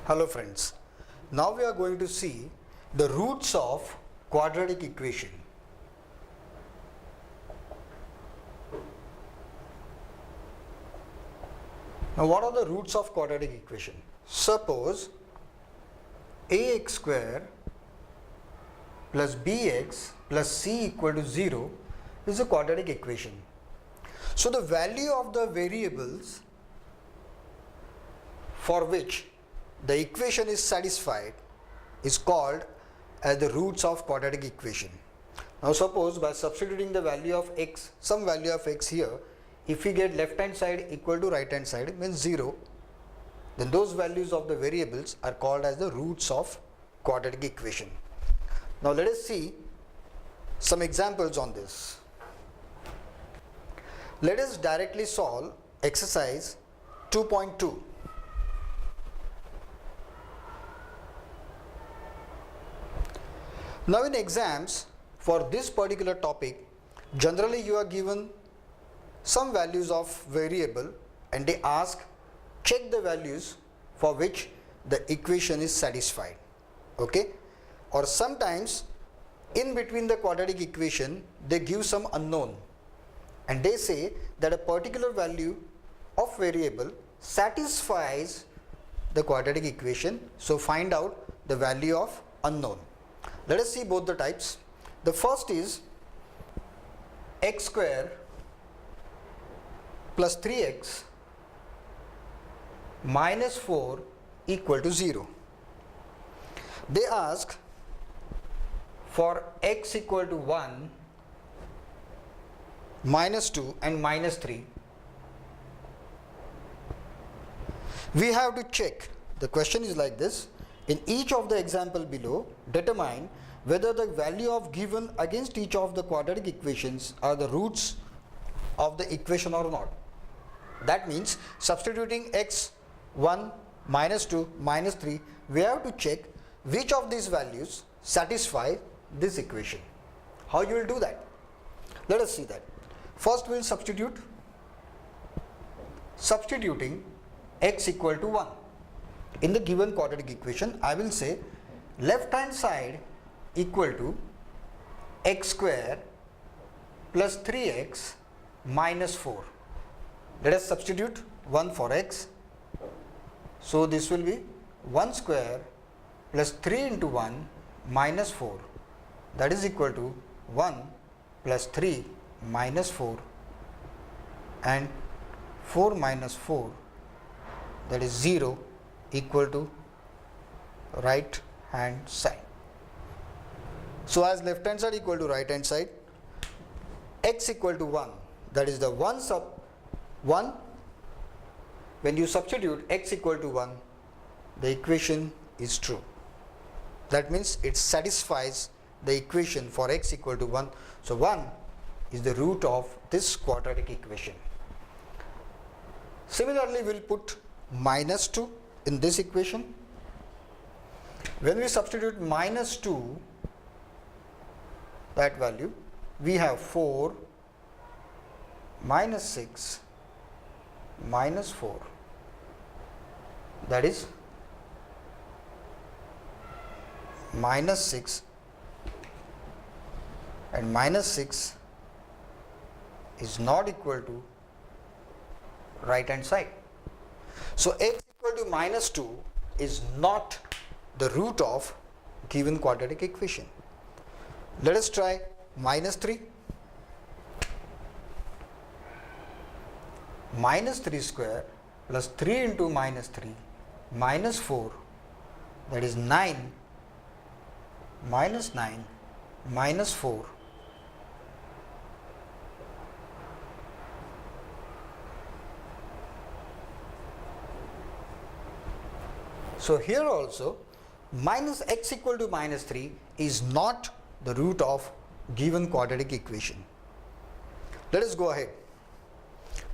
Hello friends, now we are going to see the roots of quadratic equation. Now what are the roots of quadratic equation? Suppose ax square plus bx plus c equal to 0 is a quadratic equation. So the value of the variables for which the equation is satisfied is called as the roots of quadratic equation. Now suppose by substituting the value of x, some value of x here, if we get left hand side equal to right hand side means 0, then those values of the variables are called as the roots of quadratic equation. Now let us see some examples on this. Let us directly solve exercise 2.2. Now in exams for this particular topic, generally you are given some values of variable and they ask check the values for which the equation is satisfied. Okay? Or sometimes in between the quadratic equation they give some unknown and they say that a particular value of variable satisfies the quadratic equation, so find out the value of unknown. Let us see both the types. The first is x square plus 3x minus 4 equal to 0. They ask for x equal to 1, minus 2 and minus 3. We have to check. The question is like this. In each of the example below, determine whether the value of given against each of the quadratic equations are the roots of the equation or not. That means substituting x, 1, minus 2, minus 3, we have to check which of these values satisfy this equation. How you will do that? Let us see that. First we will substituting x equal to 1. In the given quadratic equation, I will say left hand side equal to x square plus 3x minus 4. Let us substitute 1 for x. So this will be 1 square plus 3 into 1 minus 4. That is equal to 1 plus 3 minus 4 and 4 minus 4, that is 0, equal to right hand side. So as left hand side equal to right hand side, x equal to 1, that is the 1, when you substitute x equal to 1, the equation is true. That means it satisfies the equation for x equal to 1. So 1 is the root of this quadratic equation. Similarly, we will put minus 2 in this equation. When we substitute minus 2, that value, we have 4 minus 6 minus 4, that is minus 6, and minus 6 is not equal to right hand side. So x equal to minus 2 is not the root of given quadratic equation. Let us try minus 3. Minus 3 square plus 3 into minus 3 minus 4, that is 9 minus 9 minus 4. So here also minus x equal to minus 3 is not the root of given quadratic equation. Let us go ahead.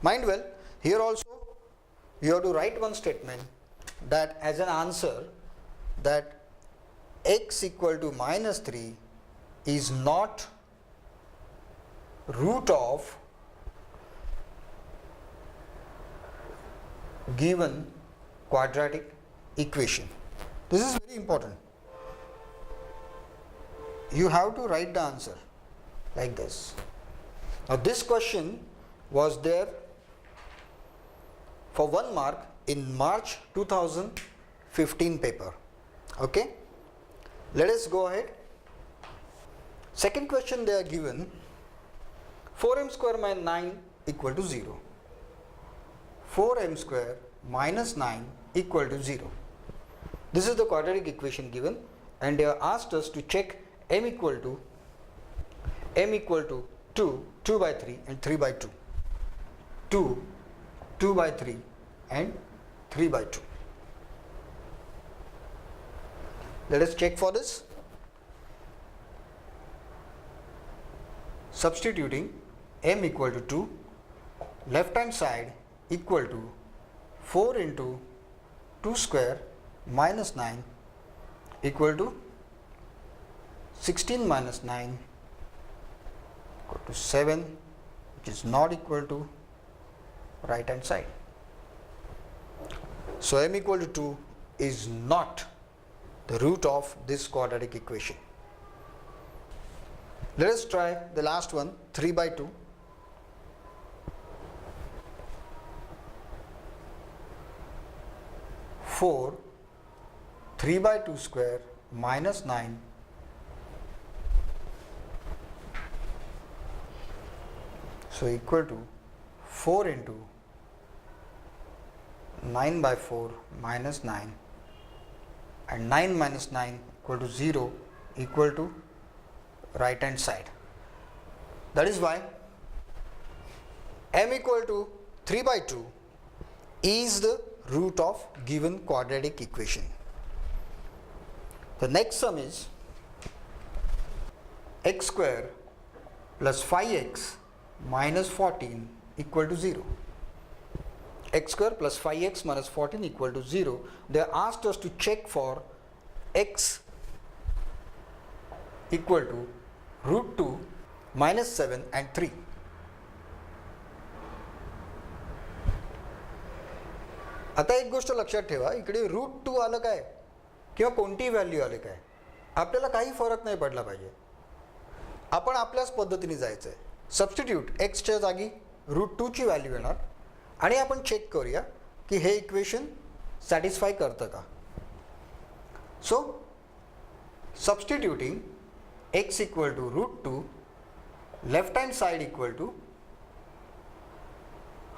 Mind well, here also you have to write one statement that as an answer that x equal to minus 3 is not root of given quadratic equation. This is very important. You have to write the answer like this. Now this question was there for 1 mark in March 2015 paper. Okay, let us go ahead. Second question, they are given 4m square minus 9 equal to 0. 4m square minus 9 equal to 0. This is the quadratic equation given, and they are asked us to check m equal to 2, 2 by 3 and 3 by 2. 2, 2 by 3 and 3 by 2. Let us check for this. Substituting m equal to 2, left hand side equal to 4 into 2 square minus 9 equal to 16 minus 9 equal to 7, which is not equal to right hand side. So m equal to 2 is not the root of this quadratic equation. Let us try the last one, 3 by 2. Four 3 by 2 square minus 9 so equal to 4 into 9 by 4 minus 9, and 9 minus 9 equal to 0 equal to right hand side. That is why m equal to 3 by 2 is the root of given quadratic equation. The next sum is x square plus 5x minus 14 equal to 0. X square plus 5x minus 14 equal to 0. They asked us to check for x equal to root 2 minus 7 and 3. आता एक गोष्ट लक्षात ठेवा, इकडे root 2 आलं काय किंवा कोणतीही व्हॅल्यू आले काय, आपल्याला काही फरक नाही पडला पाहिजे. आपण आपल्याच पद्धतीने जायचं आहे. सबस्टिट्यूट एक्सच्या जागी रूट 2 ची व्हॅल्यू येणार आणि आपण चेक करूया की हे इक्वेशन सॅटिस्फाय करतं का. सो substituting x equal to root 2, left hand side equal to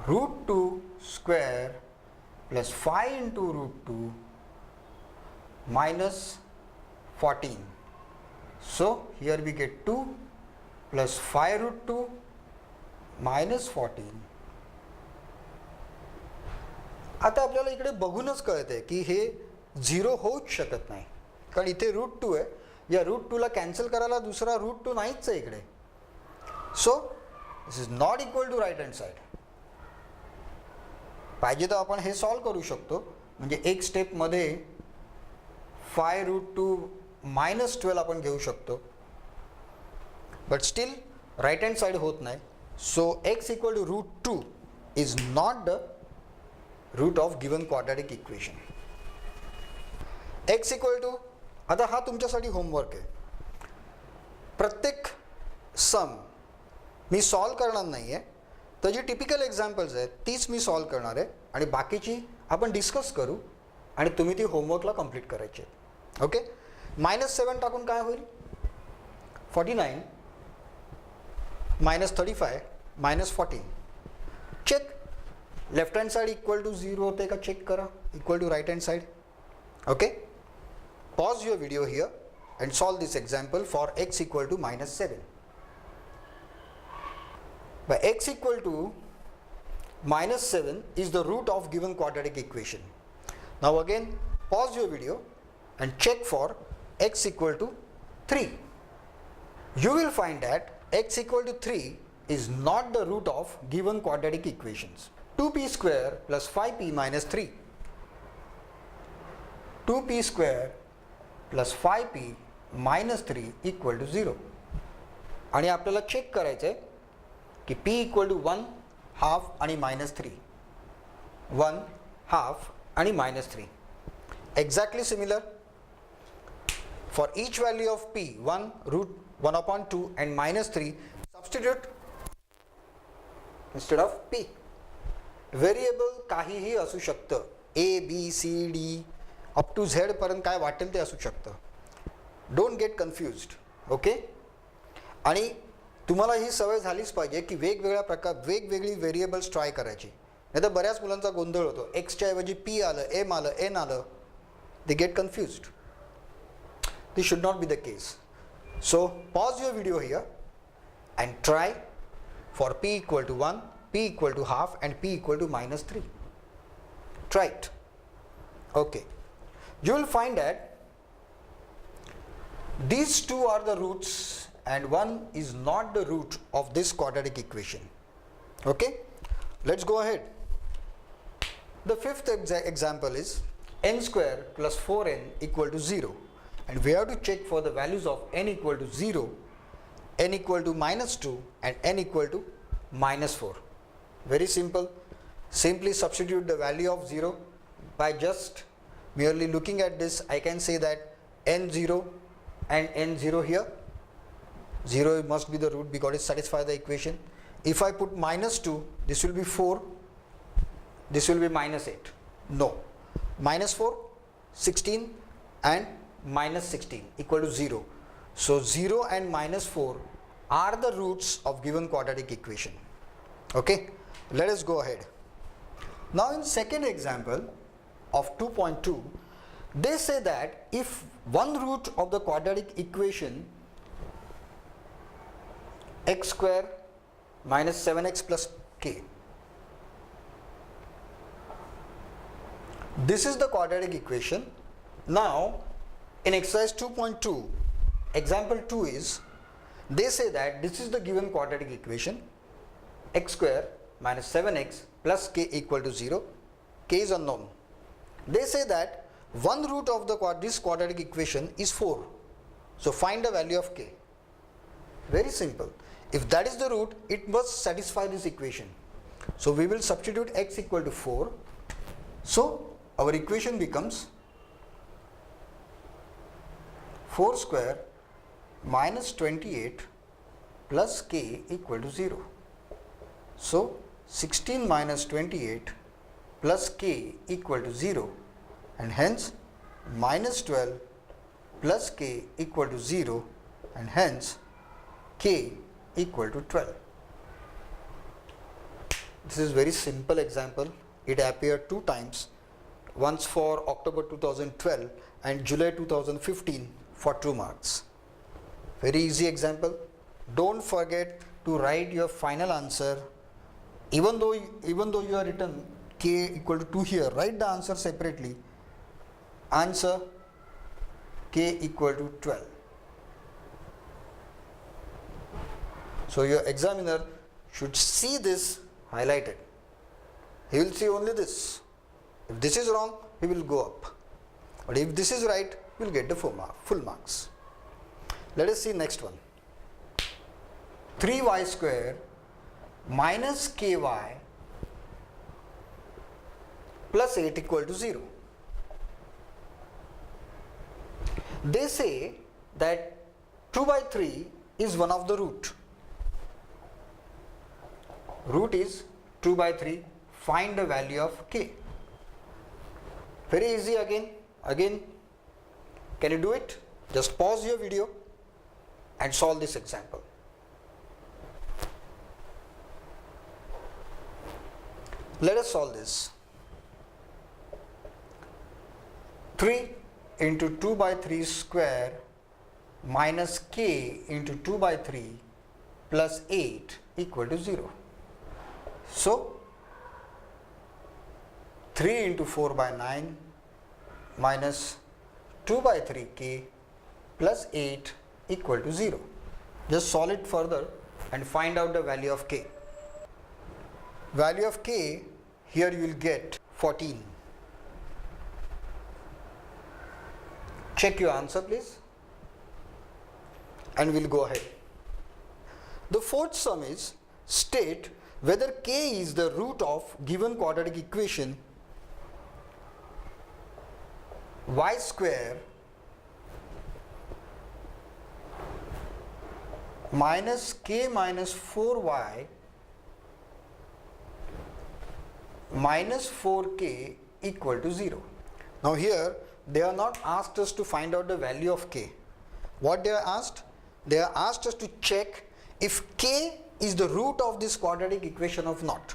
root 2 square plus 5 into root 2 minus 14. So here we get 2 plus 5 root 2 minus 14. आता आपल्याला इकडे बघूनच कळते की हे 0 होऊच शकत नाही, कारण इथे रूट 2 आहे. या रूट 2 ला कॅन्सल करायला दुसरा रूट 2 नाहीच आहे इकडे. So this is not equal to right hand side. पाहिजे तर आपण हे सॉल्व करू शकतो, म्हणजे एक स्टेपमध्ये 5 रूट 2 मायनस 12 आपण घेऊ शकतो, but still right hand side होत नाही. So x equal to root 2 is not the root of given quadratic equation. x equal to, आता हा तुमच्यासाठी होमवर्क आहे. प्रत्येक सम मी सॉल्व करणार नाही आहे, तर जी टिपिकल एक्झाम्पल्स आहेत तीच मी सॉल्व करणार आहे आणि बाकीची आपण डिस्कस करू आणि तुम्ही ती होमवर्कला कंप्लीट करायची आहे. ओके. मायनस 7 टाकून काय होईल, 49 minus 35 minus 14. Check left hand side equal to 0 होते का चेक करा, equal to right hand side. Okay. Pause your video here and solve this example for x equal to minus 7. By x equal to minus 7 is the root of given quadratic equation. Now again pause your video and check for x equal to 3. You will find that x equal to 3 is not the root of given quadratic equations. 2p square plus 5p minus 3. 2p square plus 5p minus 3 equal to 0. आणि आपल्याला check करायचं आहे की p equal to 1 half आणि minus 3. 1 half आणि minus 3. Exactly similar For each value of p, 1, root 1 upon 2 and minus 3, substitute instead of p. Variable काहीही असू शकतं, A B C D up to Z पर्यंत काय वाटेल ते असू शकतं. Don't get confused. ओके. आणि तुम्हाला ही सवय झालीच पाहिजे की वेगवेगळी व्हेरिएबल्स ट्राय करायची. नाही तर बऱ्याच मुलांचा गोंधळ होतो. एक्सच्या ऐवजी पी आलं, एम आलं, एन आलं, they get confused. This should not be the case. So pause your video here and try for p equal to 1, p equal to half and p equal to minus 3. Try it. Okay. You will find that these two are the roots and one is not the root of this quadratic equation. Okay. Let's go ahead. The fifth example is n square plus 4n equal to 0, and we have to check for the values of n equal to 0, n equal to minus 2 and n equal to minus 4. Very simple. Simply substitute the value of 0 by just merely looking at this. I can say that n0 and n0 here. 0 must be the root because it satisfies the equation. If I put minus 2, this will be 4. This will be minus 8. No. Minus 4, 16 and minus 16 equal to 0. So 0 and minus 4 are the roots of given quadratic equation. Okay. Let us go ahead. Now in second example of 2.2, they say that if one root of the quadratic equation x square minus 7x plus k, this is the quadratic equation. Now in exercise 2.2, example 2 is, they say that this is the given quadratic equation, x square minus 7x plus k equal to 0. K is unknown. They say that one root of this quadratic equation is 4. So find the value of k. Very simple. If that is the root, it must satisfy this equation. So we will substitute x equal to 4. So our equation becomes 4 square minus 28 plus k equal to 0. So 16 minus 28 plus k equal to 0, and hence minus 12 plus k equal to 0, and hence k equal to 12. This is very simple example. It appeared two times, once for October 2012 and July 2015 for 2 marks. Very easy example. Don't forget to write your final answer. Even though you are written k equal to 2 here, write the answer separately. Answer k equal to 12. So your examiner should see this highlighted. He will see only this. If this is wrong, he will go up. But if this is right, he will get the full marks. Let us see next one. 3y square minus ky plus 8 equal to 0. They say that 2 by 3 is one of the root. Root is 2 by 3. Find the value of k. Very easy again. Can you do it? Just pause your video and solve this example. Let us solve this. 3 into 2 by 3 square minus k into 2 by 3 plus 8 equal to 0. So 3 into 4 by 9 minus 2 by 3k plus 8 equal to 0. Just solve it further and find out the value of k. Value of k, here you will get 14. Check your answer please, and we'll go ahead. The fourth sum is, state whether k is the root of given quadratic equation y square minus k minus 4y minus 4k equal to 0. Now here they are not asked us to find out the value of k. What they are asked? They are asked us to check if k is the root of this quadratic equation or not.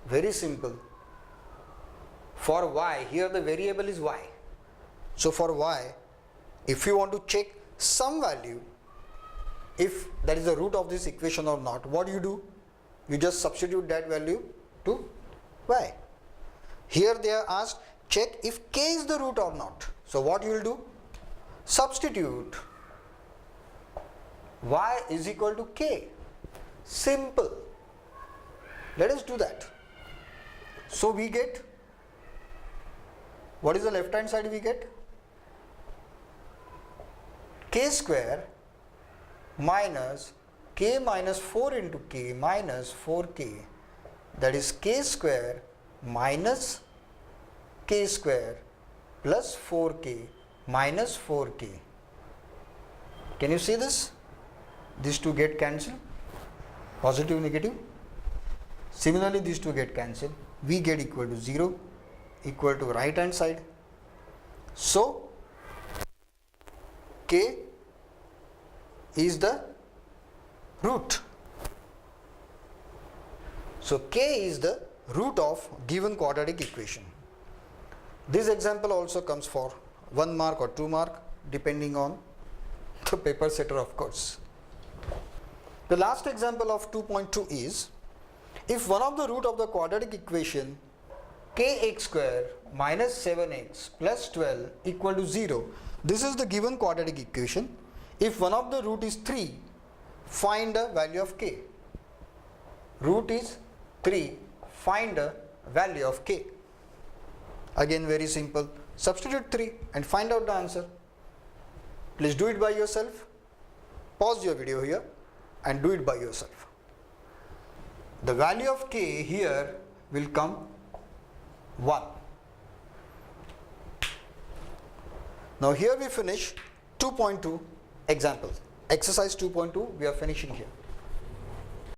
Very simple. For y, here the variable is y. So for y, if you want to check some value, if that is the root of this equation or not, what do? You just substitute that value to y. Here they are asked, check if k is the root or not. So what you will do? Substitute y is equal to k. Simple. Let us do that. So we get, what is the left hand side we get? K square minus k minus 4 into k minus 4k, that is k square minus k square plus 4k minus 4k. Can you see this? These two get cancelled, positive, negative. Similarly, these two get cancelled. We get equal to 0, equal to right hand side. So, k is the root. So, k is the root of given quadratic equation. This example also comes for 1 mark or 2 mark depending on the paper setter, of course. The last example of 2.2 is, if one of the root of the quadratic equation kx square minus 7x plus 12 equal to 0, this is the given quadratic equation. If one of the root is 3, find the value of k. Root is 3, find the value of k. Again very simple, substitute 3 and find out the answer. Please do it by yourself. Pause your video here and do it by yourself. The value of k here will come 1. Now here we finish 2.2 example. Exercise 2.2 we are finishing here.